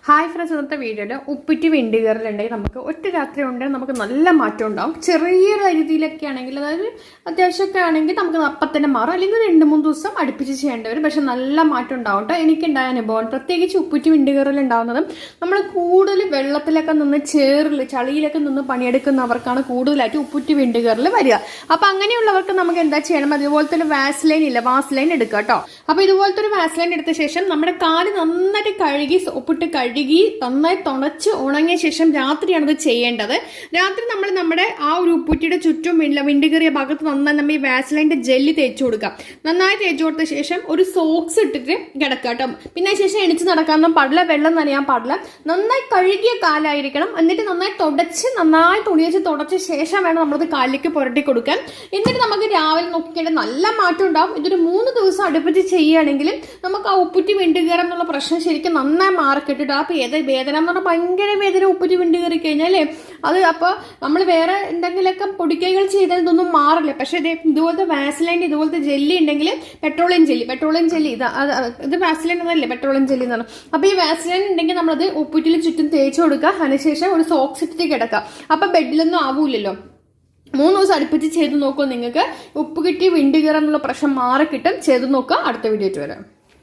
Hi friends, ഇന്നത്തെ വീഡിയോയിൽ ഉപ്പിറ്റ് വിണ്ടുകയറലുണ്ടെങ്കിൽ നമുക്ക് ഒറ്റ രാത്രി കൊണ്ട് നമുക്ക് നല്ല മാറ്റം ഉണ്ടാവും. ചെറിയ രീതിയിലൊക്കെ ആണെങ്കിൽ, അതായത് അത്യാവശ്യമൊക്കെ ആണെങ്കിൽ നമുക്ക് അപ്പം തന്നെ മാറും, അല്ലെങ്കിൽ 2-3 ദിവസം അടുപ്പിച്ച് ചെയ്യേണ്ടി വരും. പക്ഷെ നല്ല മാറ്റം ഉണ്ടാവും കേട്ടോ. എനിക്കുണ്ടായ അനുഭവം, പ്രത്യേകിച്ച് ഉപ്പിറ്റ് വിണ്ടുകയറൽ ഉണ്ടാവുന്നതും നമ്മൾ കൂടുതൽ വെള്ളത്തിലൊക്കെ നിന്ന് ചളിയിലൊക്കെ നിന്ന് പണിയെടുക്കുന്നവർക്കാണ് കൂടുതലായിട്ട് ഉപ്പിറ്റ് വിണ്ടുകയറൽ വരിക. അപ്പൊ അങ്ങനെയുള്ളവർക്ക് നമുക്ക് എന്താ ചെയ്യണം, അതുപോലത്തെ ഒരു വാസ്ലൈൻ എടുക്കുക കേട്ടോ. അപ്പൊ ഇതുപോലത്തെ ഒരു വാസ്ലൈൻ എടുത്ത ശേഷം നമ്മുടെ കാല് നന്നായിട്ട് കഴുകി സോപ്പിട്ട് നന്നായി തുണച്ച് ഉണങ്ങിയ ശേഷം രാത്രിയാണ് ഇത് ചെയ്യേണ്ടത്. രാത്രി നമ്മൾ നമ്മുടെ ആ ഒരു ഉപ്പുറ്റിയുടെ ചുറ്റും വിണ്ടുകീറിയ ഭാഗത്ത് നന്നായി നമ്മൾ ഈ വാസ്ലൈൻ്റെ ജെല്ലി തേച്ചു കൊടുക്കാം. നന്നായി തേച്ചു കൊടുത്ത ശേഷം ഒരു സോക്സ് ഇട്ടിട്ട് കിടക്കുക കേട്ടോ. പിന്നെ ശേഷം എണിച്ച് നടക്കാനൊന്നും പാടില്ല, വെള്ളം നനയാൻ പാടില്ല. നന്നായി കഴുകിയ കാലായിരിക്കണം. എന്നിട്ട് നന്നായി നന്നായി തുണി വെച്ച് തുടച്ച ശേഷം വേണം നമ്മളത് കാലിലേക്ക് പുരട്ടി കൊടുക്കാൻ. എന്നിട്ട് നമുക്ക് രാവിലെ നോക്കിക്കേണ്ട നല്ല മാറ്റം ഉണ്ടാവും. ഇതൊരു 3 ദിവസം അടുപ്പിച്ച് ചെയ്യുകയാണെങ്കിൽ നമുക്ക് ആ ഉപ്പുറ്റി വിണ്ടുകയറം എന്നുള്ള പ്രശ്നം ശരിക്കും നന്നായി മാറിക്കിട്ടിട്ട് ആ വേദന എന്ന് പറഞ്ഞാൽ ഭയങ്കര വേദന ഉപ്പിറ്റ് വിണ്ടുകയറി കഴിഞ്ഞാലേ അത് അപ്പോൾ നമ്മൾ വേറെ എന്തെങ്കിലുമൊക്കെ പൊടിക്കൈകൾ ചെയ്താൽ ഇതൊന്നും മാറില്ല. പക്ഷെ ഇതുപോലത്തെ വാസ്ലൈൻ ഇതുപോലത്തെ ജെല്ലി ഉണ്ടെങ്കിൽ പെട്രോളിയം ജെല്ലി ഇത് വാസ്ലൈൻ എന്നല്ലേ പെട്രോളിയം ജെല്ലി എന്ന് പറഞ്ഞാൽ. അപ്പോൾ ഈ വാസ്ലൈൻ ഉണ്ടെങ്കിൽ നമ്മളത് ഉപ്പുറ്റിൽ ചുറ്റും തേച്ച് കൊടുക്കുക. അതിനുശേഷം ഒരു സോക്സ് ഇട്ടിട്ട് കിടക്കുക. അപ്പം ബെഡിലൊന്നും ആവൂലല്ലോ. 3 ദിവസം അടുപ്പിച്ച് ചെയ്ത് നോക്കുക. നിങ്ങൾക്ക് ഉപ്പ് കിട്ടി വിണ്ടുകയറാനുള്ള പ്രശ്നം മാറി കിട്ടും. ചെയ്ത് നോക്കുക. അടുത്ത വീഡിയോ വരാം.